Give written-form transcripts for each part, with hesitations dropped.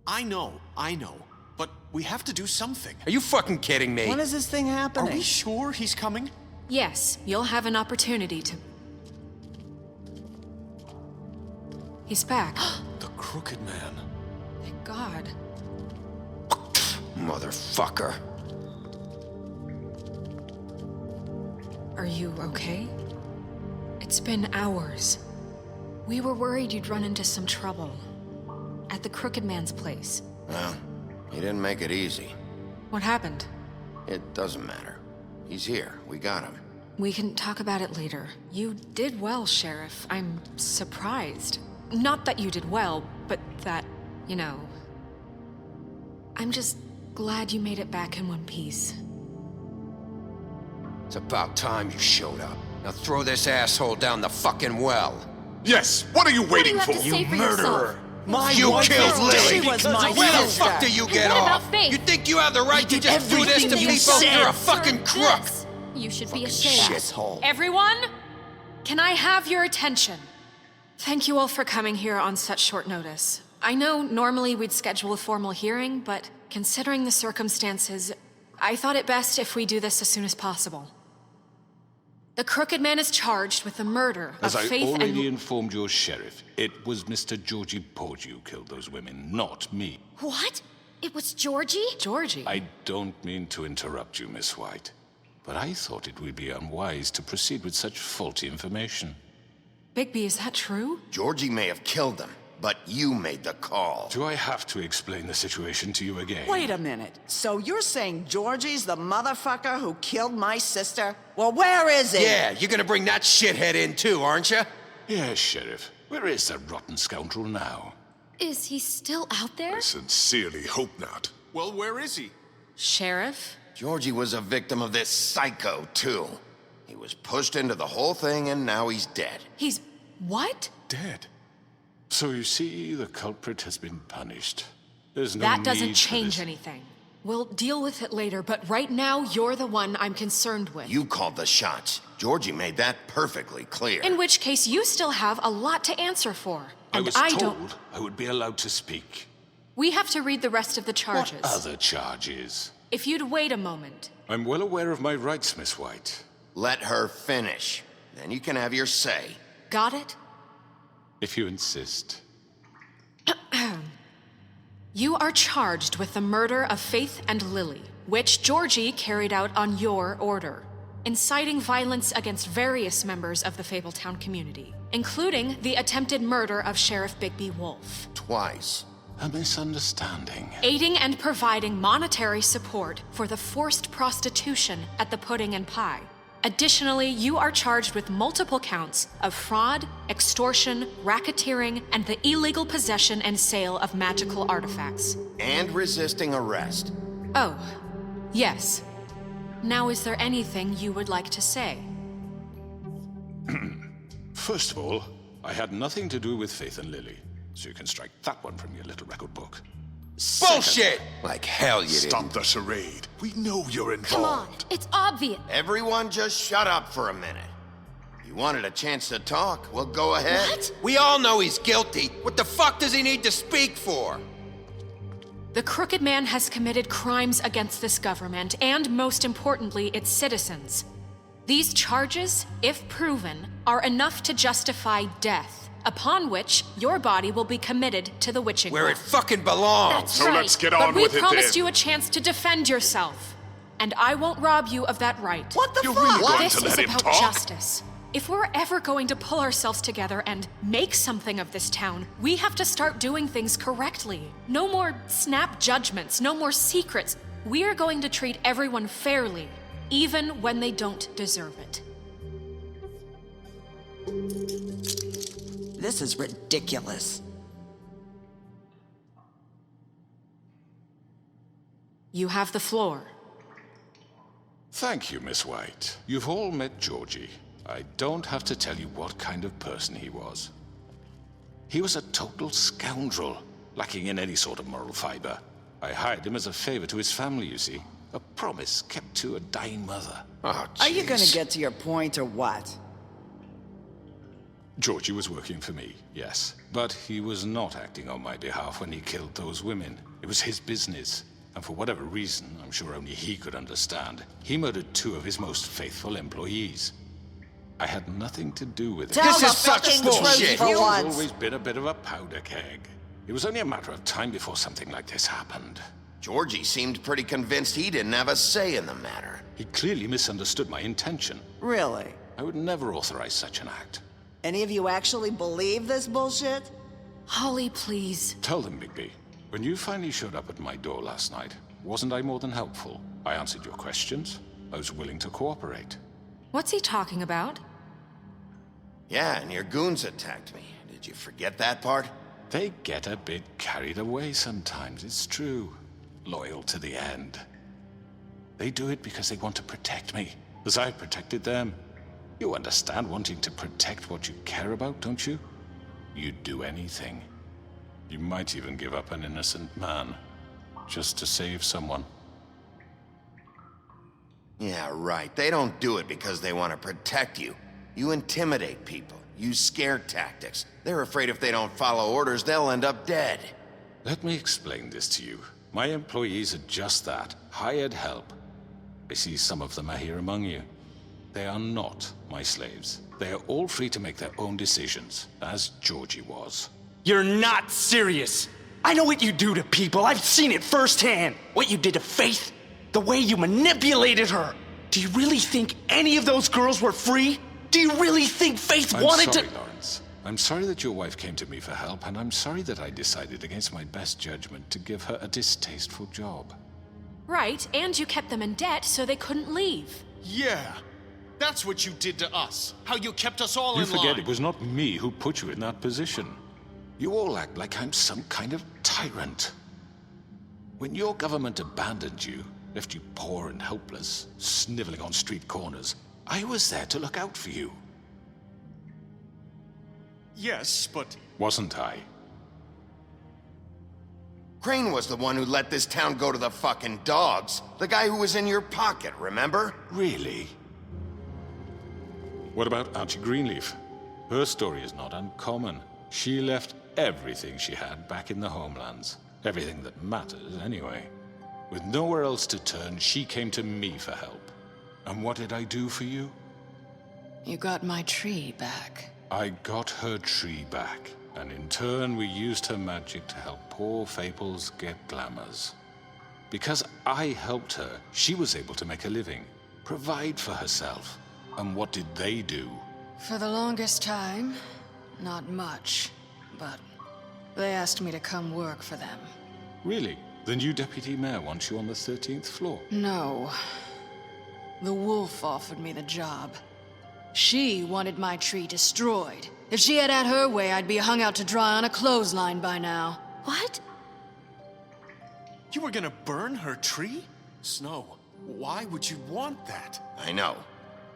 I know. But we have to do something. Are you fucking kidding me? When is this thing Are happening? we sure he's coming? Yes, you'll have an opportunity to... He's back. The Crooked Man. Thank God. Motherfucker. Are you okay? It's been hours. We were worried you'd run into some trouble. At the Crooked Man's place. Well, he didn't make it easy. What happened? It doesn't matter. He's here. We got him. We can talk about it later. You did well, Sheriff. I'm surprised. Not that you did well, but that, you know... I'm just glad you made it back in one piece. It's about time you showed up. Now throw this asshole down the fucking well. Yes, what are you waiting for? You murderer! You killed Lily! She was my Where the sister. fuck do you get what about off? Faith? You think you have the right to just do this to everything you people? said. You're a fucking crook! This. You should be ashamed. Shithole. Everyone, can I have your attention? Thank you all for coming here on such short notice. I know normally we'd schedule a formal hearing, but considering the circumstances, I thought it best if we do this as soon as possible. The Crooked Man is charged with the murder of As I Faith already and... informed your sheriff, it was Mr. Georgie Porgy who killed those women, not me. What? It was Georgie? Georgie. I don't mean to interrupt you, Miss White, but I thought it would be unwise to proceed with such faulty information. Bigby, is that true? Georgie may have killed him, but you made the call. Do I have to explain the situation to you again? Wait a minute. So you're saying Georgie's the motherfucker who killed my sister? Well, where is he? Yeah, you're gonna bring that shithead in too, aren't you? Yes, Sheriff. Where is that rotten scoundrel now? Is he still out there? I sincerely hope not. Well, where is he? Sheriff? Georgie was a victim of this psycho, too. He was pushed into the whole thing, and now he's dead. He's... what? Dead. So you see, the culprit has been punished. There's no That need doesn't for change this. anything. We'll deal with it later, but right now, you're the one I'm concerned with. You called the shots. Georgie made that perfectly clear. In which case, you still have a lot to answer for. I And was I told don't... I would be allowed to speak. We have to read the rest of the charges. What other charges? If you'd wait a moment. I'm well aware of my rights, Miss White. Let her finish. Then you can have your say. Got it? If you insist. You are charged with the murder of Faith and Lily, which Georgie carried out on your order, inciting violence against various members of the Fabletown community, including the attempted murder of Sheriff Bigby Wolf. Twice. A misunderstanding. Aiding and providing monetary support for the forced prostitution at the Pudding and Pie. Additionally, you are charged with multiple counts of fraud, extortion, racketeering, and the illegal possession and sale of magical artifacts. And resisting arrest. Oh, yes. Now, is there anything you would like to say? First of all, I had nothing to do with Faith and Lily, so you can strike that one from your little record book. Bullshit! Like hell you Stop didn't. the charade. We know you're involved. Come on, it's obvious. Everyone just shut up for a minute. You wanted a chance to talk? Well, go ahead. What? We all know he's guilty. What the fuck does he need to speak for? The Crooked Man has committed crimes against this government and, most importantly, its citizens. These charges, if proven, are enough to justify death, upon which your body will be committed to the witching Where well. it fucking belongs. That's So right. let's get But on we with it promised then. you a chance to defend yourself, and I won't rob you of that right. What the You're fuck? really going This to is let him about talk? justice. If we're ever going to pull ourselves together and make something of this town, we have to start doing things correctly. No more snap judgments, no more secrets. We are going to treat everyone fairly, even when they don't deserve it. This is ridiculous. You have the floor. Thank you, Miss White. You've all met Georgie. I don't have to tell you what kind of person he was. He was a total scoundrel, lacking in any sort of moral fiber. I hired him as a favor to his family, you see. A promise kept to a dying mother. Oh, Are you gonna jeez. get to your point or what? Georgie was working for me, yes. But he was not acting on my behalf when he killed those women. It was his business. And for whatever reason, I'm sure only he could understand, he murdered 2 of his most faithful employees. I had nothing to do with it. Tell This the is such fucking bullshit. truth for He's once. always been a bit of a powder keg. It was only a matter of time before something like this happened. Georgie seemed pretty convinced he didn't have a say in the matter. He clearly misunderstood my intention. Really? I would never authorize such an act. Any of you actually believe this bullshit? Holly, please. Tell them, Bigby. When you finally showed up at my door last night, wasn't I more than helpful? I answered your questions. I was willing to cooperate. What's he talking about? Yeah, and your goons attacked me. Did you forget that part? They get a bit carried away sometimes, it's true. Loyal to the end. They do it because they want to protect me, as I've protected them. You understand wanting to protect what you care about, don't you? You'd do anything. You might even give up an innocent man, just to save someone. Yeah, right. They don't do it because they want to protect you. You intimidate people, use scare tactics. They're afraid if they don't follow orders, they'll end up dead. Let me explain this to you. My employees are just that, hired help. I see some of them are here among you. They are not my slaves. They are all free to make their own decisions, as Georgie was. You're not serious. I know what you do to people. I've seen it firsthand. What you did to Faith, the way you manipulated her. Do you really think any of those girls were free? Do you really think Faith wanted sorry, to... Lawrence. I'm sorry that your wife came to me for help, and I'm sorry that I decided against my best judgment to give her a distasteful job. Right, and you kept them in debt so they couldn't leave. Yeah. That's what you did to us. How you kept us all You in line. forget it was not me who put you in that position. You all act like I'm some kind of tyrant. When your government abandoned you, left you poor and helpless, sniveling on street corners, I was there to look out for you. Yes, but... Wasn't I? Crane was the one who let this town go to the fucking dogs. The guy who was in your pocket, remember? Really? What about Archie Greenleaf? Her story is not uncommon. She left everything she had back in the homelands. Everything that matters, anyway. With nowhere else to turn, she came to me for help. And what did I do for you? You got my tree back. I got her tree back, and in turn we used her magic to help poor Fables get glamours. Because I helped her, she was able to make a living, provide for herself. And what did they do? For the longest time, not much. But they asked me to come work for them. Really? The new deputy mayor wants you on the 13th floor? No. The wolf offered me the job. She wanted my tree destroyed. If she had her way, I'd be hung out to dry on a clothesline by now. What? You were gonna burn her tree? Snow, why would you want that? I know.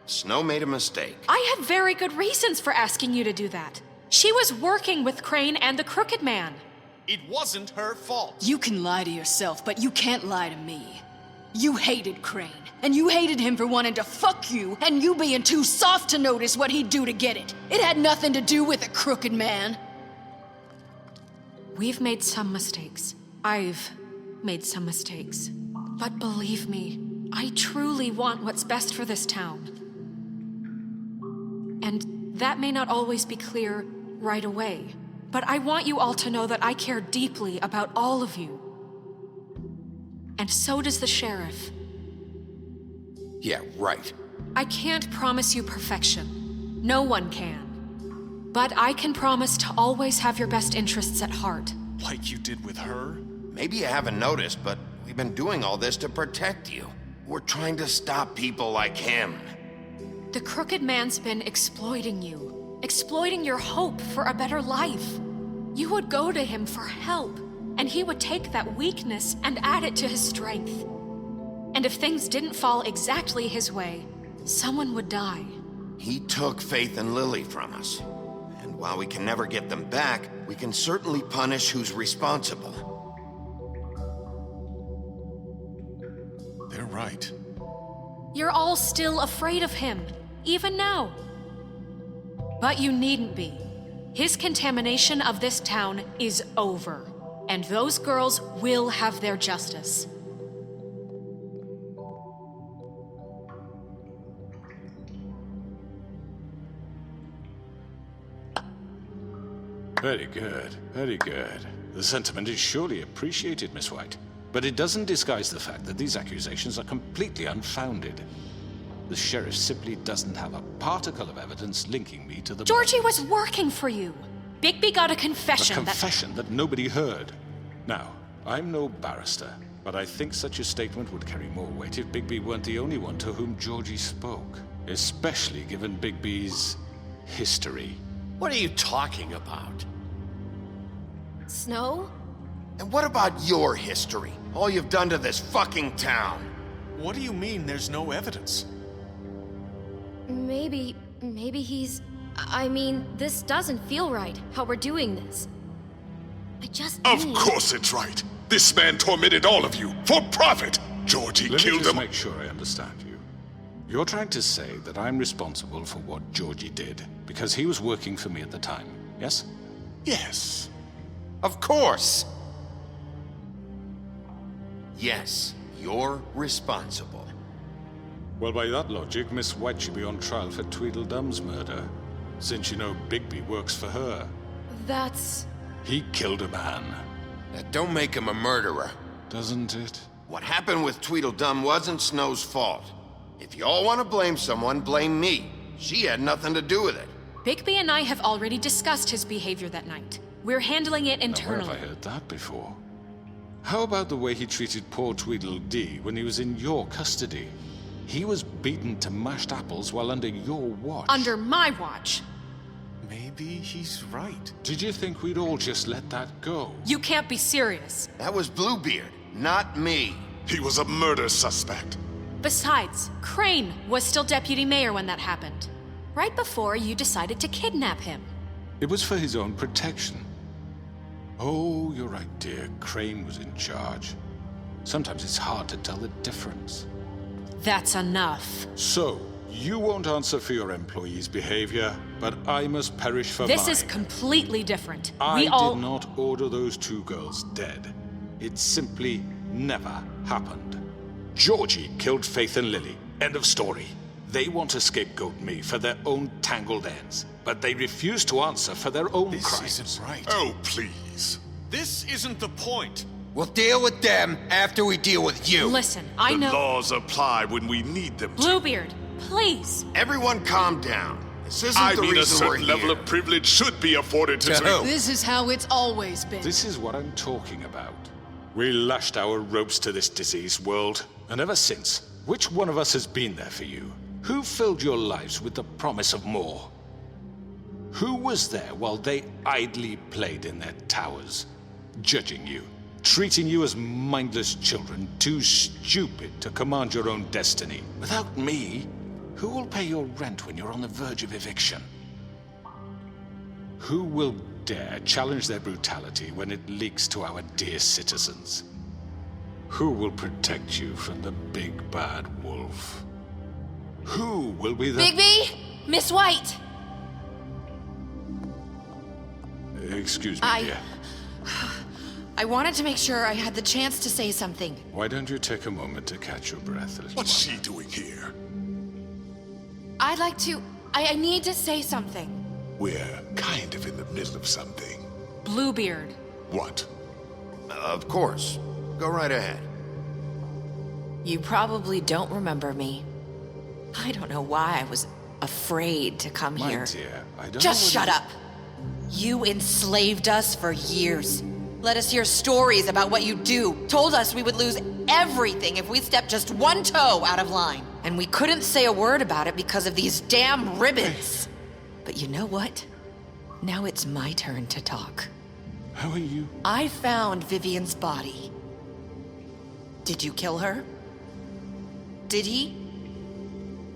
Snow made a mistake. I had very good reasons for asking you to do that. She was working with Crane and the Crooked Man. It wasn't her fault. You can lie to yourself, but you can't lie to me. You hated Crane, and you hated him for wanting to fuck you, and you being too soft to notice what he'd do to get it. It had nothing to do with the Crooked Man. We've made some mistakes. I've made some mistakes. But believe me, I truly want what's best for this town. And that may not always be clear right away, but I want you all to know that I care deeply about all of you. And so does the sheriff. Yeah, right. I can't promise you perfection. No one can. But I can promise to always have your best interests at heart. Like you did with her? Maybe you haven't noticed, but we've been doing all this to protect you. We're trying to stop people like him. The Crooked Man's been exploiting you, exploiting your hope for a better life. You would go to him for help, and he would take that weakness and add it to his strength. And if things didn't fall exactly his way, someone would die. He took Faith and Lily from us. And while we can never get them back, we can certainly punish who's responsible. They're right. You're all still afraid of him, even now. But you needn't be. His contamination of this town is over, and those girls will have their justice. Very good, very good. The sentiment is surely appreciated, Miss White. But it doesn't disguise the fact that these accusations are completely unfounded. The sheriff simply doesn't have a particle of evidence linking me to the... Georgie was working for you. Bigby got a confession A confession that nobody heard. Now, I'm no barrister, but I think such a statement would carry more weight if Bigby weren't the only one to whom Georgie spoke. Especially given Bigby's history. What are you talking about? Snow? And what about your history? All you've done to this fucking town? What do you mean there's no evidence? Maybe he's... I mean, this doesn't feel right, how we're doing this. I just Of need... course it's right. This man tormented all of you for profit. Georgie Let me killed just him. make sure I understand you. You're trying to say that I'm responsible for what Georgie did because he was working for me at the time, yes? Yes. Of course. Yes, you're responsible. Well, by that logic, Miss White should be on trial for Tweedledum's murder, since you know Bigby works for her. That's... He killed a man, That don't make him a murderer. doesn't it? What happened with Tweedledum wasn't Snow's fault. If you all want to blame someone, blame me. She had nothing to do with it. Bigby and I have already discussed his behavior that night. We're handling it Now, internally. where have I heard that before? How about the way he treated poor Tweedledee when he was in your custody? He was beaten to mashed apples while under your watch. Under my watch. Maybe he's right. Did you think we'd all just let that go? You can't be serious. That was Bluebeard, not me. He was a murder suspect. Besides, Crane was still deputy mayor when that happened. Right before you decided to kidnap him. It was for his own protection. Oh, you're right, dear. Crane was in charge. Sometimes it's hard to tell the difference. That's enough. So, you won't answer for your employees' behavior, but I must perish for This mine. is completely different. I We all... did not order those two girls dead. It simply never happened. Georgie killed Faith and Lily. End of story. They want to scapegoat me for their own tangled ends, but they refuse to answer for their own This crimes. isn't right. Oh, please. This isn't the point. We'll deal with them after we deal with you. Listen, I The know... laws apply when we need them to. Bluebeard, please. Everyone calm down. This isn't I the mean, a reason we're certain level here. of privilege should be afforded to... To who? This is how it's always been. This is what I'm talking about. We lashed our ropes to this diseased world, and ever since, which one of us has been there for you? Who filled your lives with the promise of more? Who was there while they idly played in their towers, judging you, treating you as mindless children, too stupid to command your own destiny? Without me, who will pay your rent when you're on the verge of eviction? Who will dare challenge their brutality when it leaks to our dear citizens? Who will protect you from the big bad wolf? Who will be the... Bigby? Miss White! Excuse me, dear. I wanted to make sure I had the chance to say something. Why don't you take a moment to catch your breath, little What's one? she doing here? I'd like to... I need to say something. We're kind of in the middle of something. Bluebeard. What? Of course. Go right ahead. You probably don't remember me. I don't know why I was afraid to come My here. dear, I don't Just know shut up. You enslaved us for years. Let us hear stories about what you do. Told us we would lose everything if we stepped just one toe out of line. And we couldn't say a word about it because of these damn ribbons. But you know what? Now it's my turn to talk. How are you? I found Vivian's body. Did you kill her? Did he?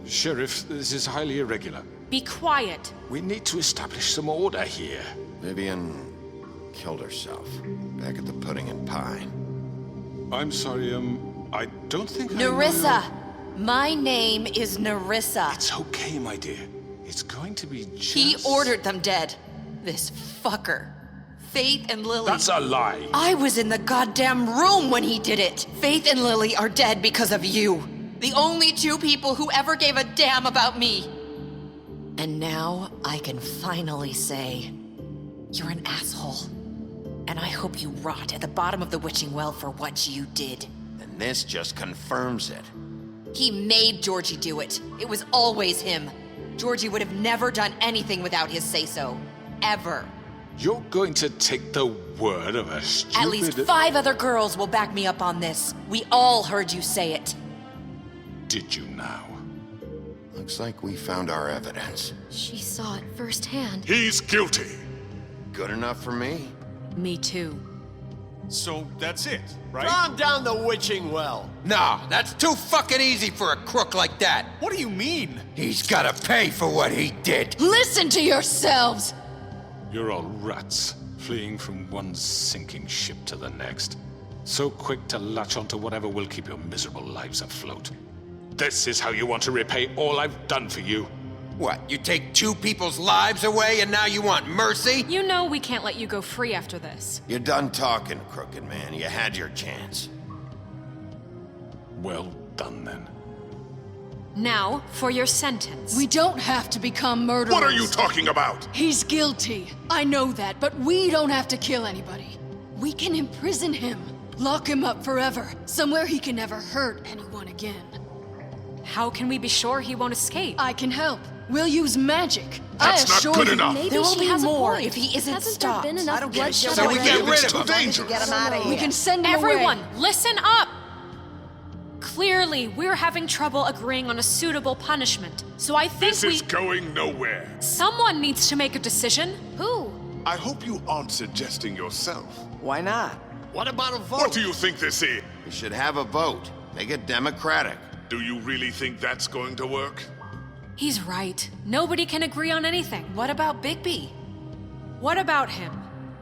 Sheriff, this is highly irregular. Be quiet. We need to establish some order here. Vivian killed herself back at the Pudding and Pie. I'm sorry, I don't think I know Nerissa! your- My name is Nerissa. It's okay, my dear. It's going to be just... He ordered them dead. This fucker. Faith and Lily... That's a lie. I was in the goddamn room when he did it. Faith and Lily are dead because of you. The only two people who ever gave a damn about me. And now I can finally say, you're an asshole. And I hope you rot at the bottom of the witching well for what you did. And this just confirms it. He made Georgie do it. It was always him. Georgie would have never done anything without his say-so. Ever. You're going to take the word of a stupid... At least 5 other girls will back me up on this. We all heard you say it. Did you now? Looks like we found our evidence. She saw it firsthand. He's guilty. Good enough for me. Me too. So that's it, right? Calm down the witching well. Nah, that's too fucking easy for a crook like that. What do you mean? He's gotta pay for what he did. Listen to yourselves! You're all rats, fleeing from one sinking ship to the next. So quick to latch onto whatever will keep your miserable lives afloat. This is how you want to repay all I've done for you. What, you take 2 people's lives away and now you want mercy? You know we can't let you go free after this. You're done talking, crooked man. You had your chance. Well done, then. Now, for your sentence. We don't have to become murderers. What are you talking about? He's guilty. I know that, but we don't have to kill anybody. We can imprison him. Lock him up forever. Somewhere he can never hurt anyone again. How can we be sure he won't escape? I can help. We'll use magic. That's not good enough. Maybe There will she be has more a point. if he isn't Hasn't stopped. there been enough I don't give a bloodshed shit. So we already? get rid It's of too him. dangerous. Get him out of here. We can send him Everyone, away. listen up! Clearly, we're having trouble agreeing on a suitable punishment, so I think This is going nowhere. Someone needs to make a decision. Who? I hope you aren't suggesting yourself. Why not? What about a vote? What do you think this is? We should have a vote. Make it democratic. Do you really think that's going to work? He's right. Nobody can agree on anything. What about Bigby? What about him?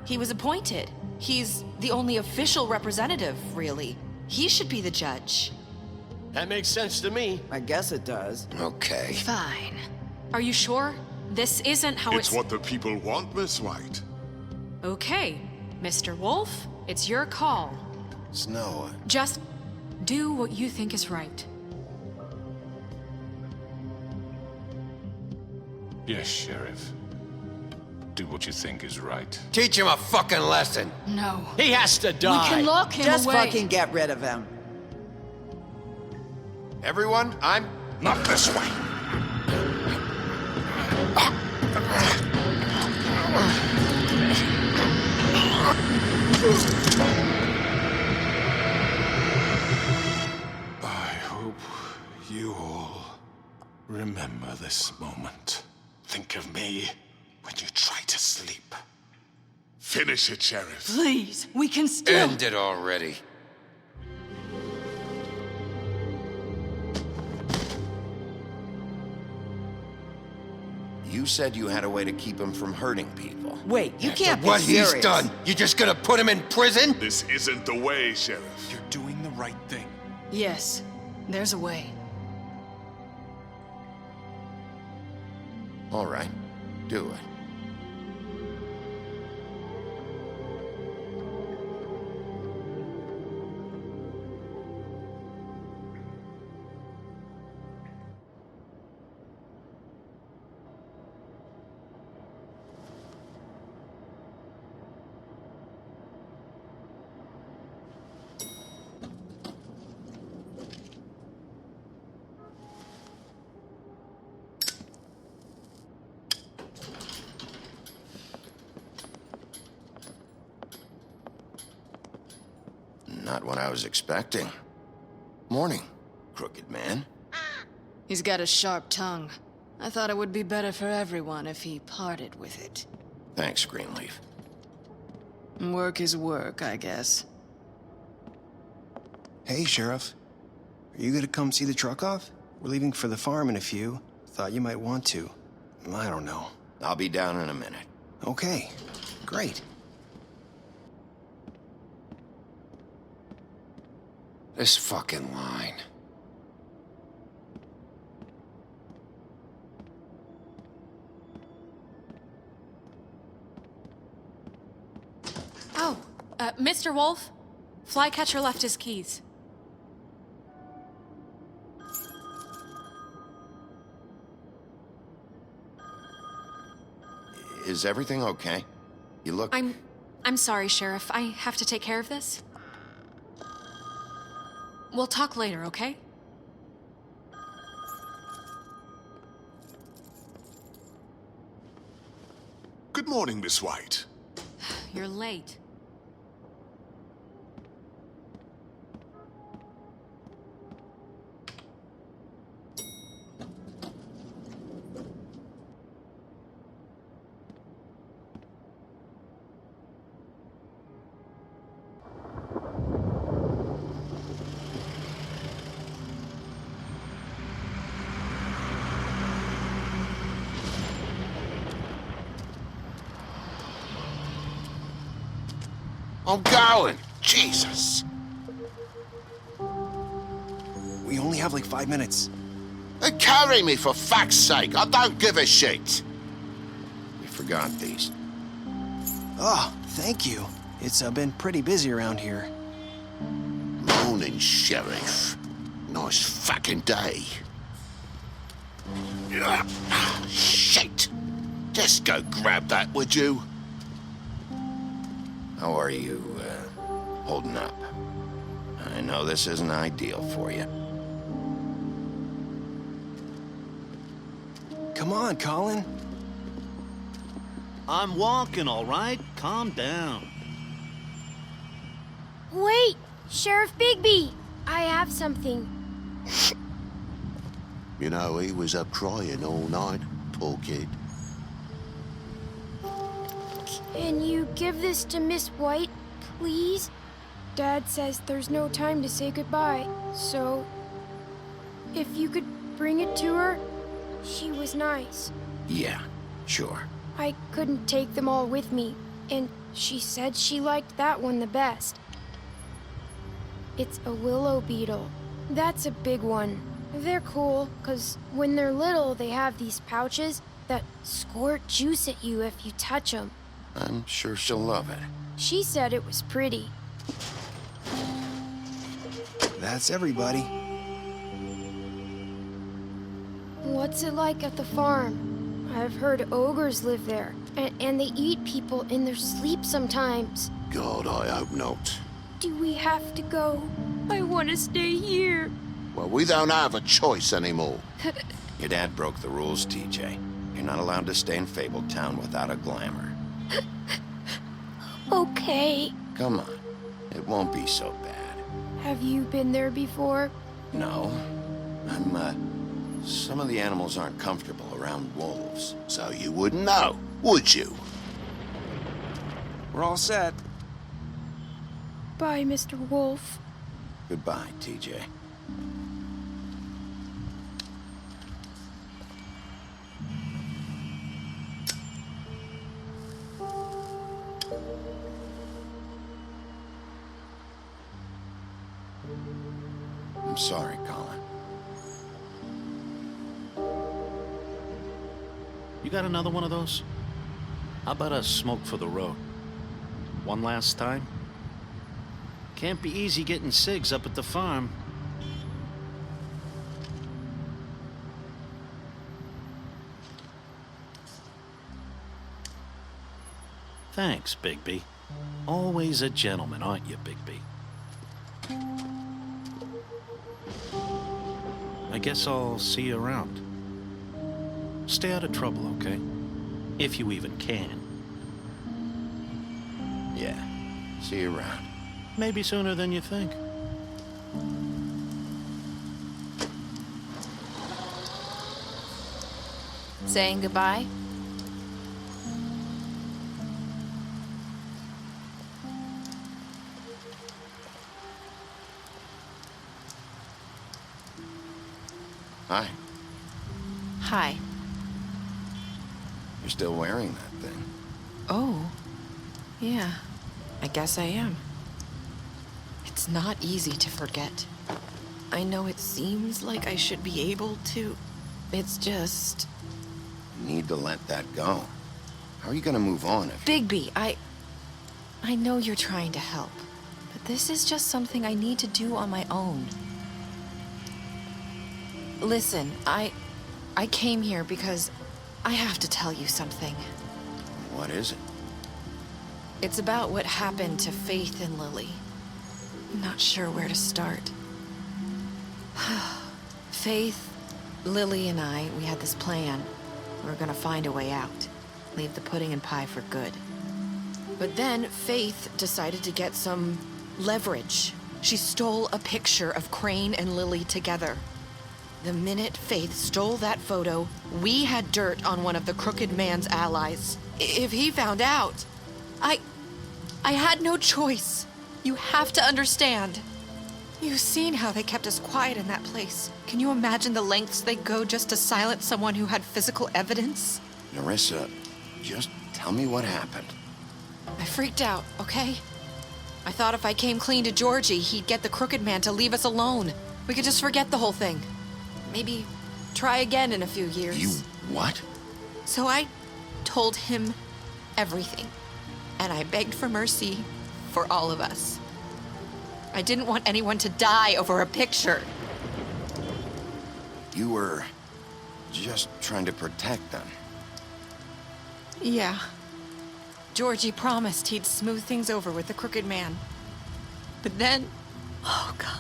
He was appointed. He's the only official representative, really. He should be the judge. That makes sense to me. I guess it does. Okay. Fine. Are you sure? This isn't how It's what the people want, Miss White. Okay, Mr. Wolf, it's your call. Snow, Just do what you think is right. Yes, Sheriff. Do what you think is right. Teach him a fucking lesson. No. He has to We die. can lock him Just away. fucking get rid of him. everyone, I'm... Not this way. I hope you all remember this moment. Think of me when you try to sleep. Finish it, Sheriff. Please, we can still... End it already. You said you had a way to keep him from hurting people. Wait, you can't be What serious. he's done, you just gonna put him in prison? This isn't the way, Sheriff. You're doing the right thing. Yes, there's a way. All right, do it. Not what I was expecting. Morning, crooked man. He's got a sharp tongue. I thought it would be better for everyone if he parted with it. Thanks, Greenleaf. Work is work, I guess. Hey, Sheriff. Are you gonna come see the truck off? We're leaving for the farm in a few. Thought you might want to. I don't know. I'll be down in a minute. Okay, great. This fucking line. Mr. Wolf, Flycatcher left his keys. Is everything okay? You look... I'm sorry, Sheriff. I have to take care of this. We'll talk later, okay? Good morning, Miss White. You're late. I'm going! Jesus! We only have like 5 minutes. Carry me, for fuck's sake! I don't give a shit! We forgot these. Oh, thank you. It's been pretty busy around here. Morning, Sheriff. Nice fucking day. Shit! Just go grab that, would you? How are you, holding up? I know this isn't ideal for you. Come on, Colin. I'm walking, all right? Calm down. Wait! Sheriff Bigby! I have something. You know, he was up crying all night, poor kid. Can you give this to Miss White, please? Dad says there's no time to say goodbye, so... if you could bring it to her, she was nice. Yeah, sure. I couldn't take them all with me, and she said she liked that one the best. It's a willow beetle. That's a big one. They're cool, 'cause when they're little, they have these pouches that squirt juice at you if you touch them. I'm sure she'll love it. She said it was pretty. That's everybody. What's it like at the farm? I've heard ogres live there, and they eat people in their sleep sometimes. God, I hope not. Do we have to go? I want to stay here. Well, we don't have a choice anymore. Your dad broke the rules, TJ. You're not allowed to stay in Fabletown without a glamour. Okay. Come on. It won't be so bad. Have you been there before? No. Some of the animals aren't comfortable around wolves. So you wouldn't know, would you? We're all set. Bye, Mr. Wolf. Goodbye, TJ. I'm sorry, Colin. You got another one of those? How about a smoke for the road? One last time? Can't be easy getting cigs up at the farm. Thanks, Bigby. Always a gentleman, aren't you, Bigby? I guess I'll see you around. Stay out of trouble, okay? If you even can. Yeah. See you around. Maybe sooner than you think. Saying goodbye? Hi. Hi. You're still wearing that thing. Oh. Yeah. I guess I am. It's not easy to forget. I know it seems like I should be able to. It's just... You need to let that go. How are you gonna move on if... Bigby, I know you're trying to help, but this is just something I need to do on my own. Listen, I came here because I have to tell you something. What is it? It's about what happened to Faith and Lily. I'm not sure where to start. Faith, Lily, and I, we had this plan. We were gonna find a way out. Leave the pudding and pie for good. But then Faith decided to get some leverage. She stole a picture of Crane and Lily together. The minute Faith stole that photo, we had dirt on one of the Crooked Man's allies. If he found out, I had no choice. You have to understand. You've seen how they kept us quiet in that place. Can you imagine the lengths they go just to silence someone who had physical evidence? Nerissa, just tell me what happened. I freaked out, okay? I thought if I came clean to Georgie, he'd get the Crooked Man to leave us alone. We could just forget the whole thing. Maybe try again in a few years. You what? So I told him everything. And I begged for mercy for all of us. I didn't want anyone to die over a picture. You were just trying to protect them. Yeah. Georgie promised he'd smooth things over with the Crooked Man. But then... Oh, God.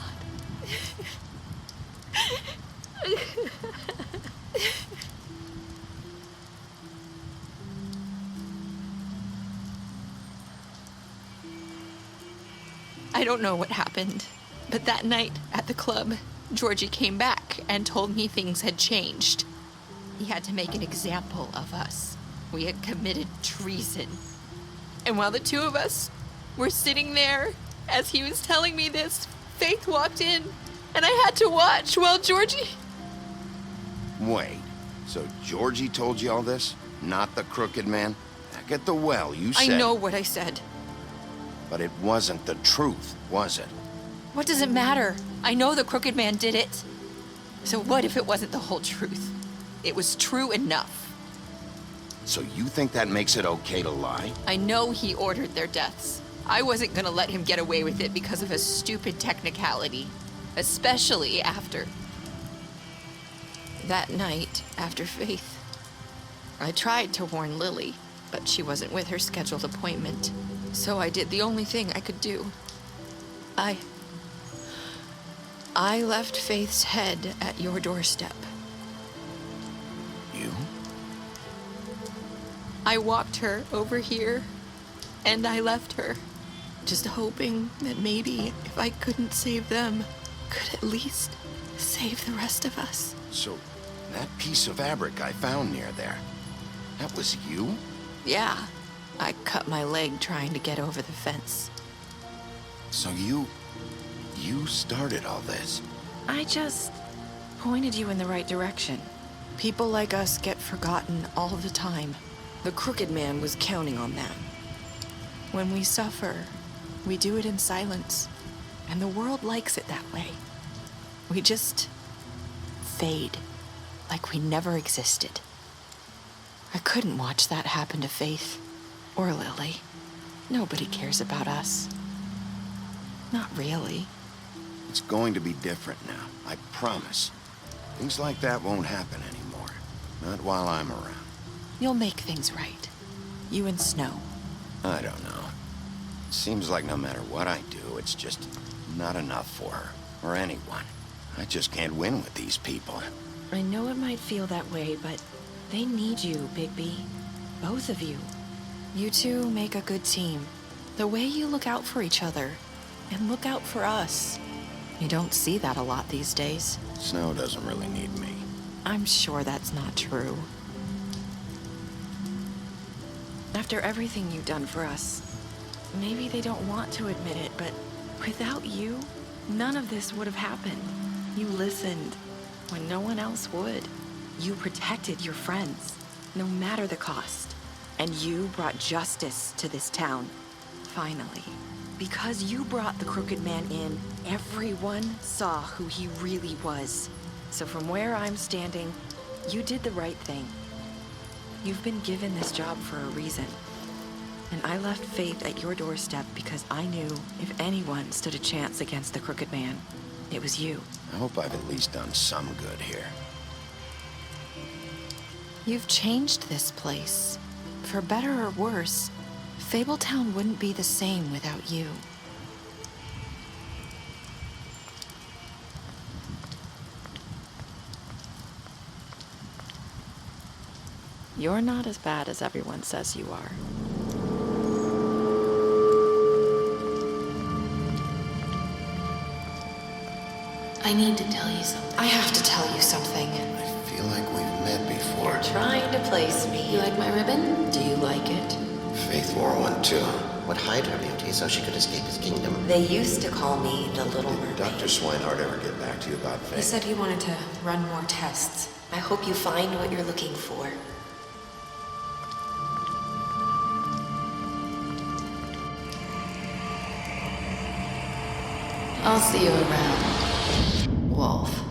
I don't know what happened, but that night at the club, Georgie came back and told me things had changed. He had to make an example of us. We had committed treason. And while the two of us were sitting there, as he was telling me this, Faith walked in, and I had to watch while Georgie... Wait, so Georgie told you all this? Not the Crooked Man? Back at the well, you said... I know what I said. But it wasn't the truth, was it? What does it matter? I know the Crooked Man did it. So what if it wasn't the whole truth? It was true enough. So you think that makes it okay to lie? I know he ordered their deaths. I wasn't gonna let him get away with it because of a stupid technicality. Especially after... that night, after Faith. I tried to warn Lily, but she wasn't with her scheduled appointment. So I did the only thing I could do. I left Faith's head at your doorstep. You? I walked her over here, and I left her, just hoping that maybe if I couldn't save them, could at least save the rest of us. So, that piece of fabric I found near there, that was you? Yeah, I cut my leg trying to get over the fence. So you started all this? I just pointed you in the right direction. People like us get forgotten all the time. The Crooked Man was counting on that. When we suffer, we do it in silence. And the world likes it that way. We just fade, like we never existed. I couldn't watch that happen to Faith or Lily. Nobody cares about us. Not really. It's going to be different now, I promise. Things like that won't happen anymore. Not while I'm around. You'll make things right. You and Snow. I don't know. It seems like no matter what I do, it's just not enough for her, or anyone. I just can't win with these people. I know it might feel that way, but they need you, Bigby. Both of you. You two make a good team. The way you look out for each other, and look out for us. You don't see that a lot these days. Snow doesn't really need me. I'm sure that's not true. After everything you've done for us, maybe they don't want to admit it, but without you, none of this would have happened. You listened when no one else would. You protected your friends, no matter the cost. And you brought justice to this town, finally. Because you brought the Crooked Man in, everyone saw who he really was. So from where I'm standing, you did the right thing. You've been given this job for a reason. And I left Faith at your doorstep because I knew if anyone stood a chance against the Crooked Man, it was you. I hope I've at least done some good here. You've changed this place. For better or worse, Fabletown wouldn't be the same without you. You're not as bad as everyone says you are. I need to tell you something. I have to tell you something. I feel like we've met before. You're trying to place me. You like my ribbon? Do you like it? Faith wore one too. Would hide her beauty so she could escape his kingdom. They used to call me the Little Mermaid. Did Dr. Swinehart ever get back to you about Faith? He said he wanted to run more tests. I hope you find what you're looking for. I'll see you around, Wolf.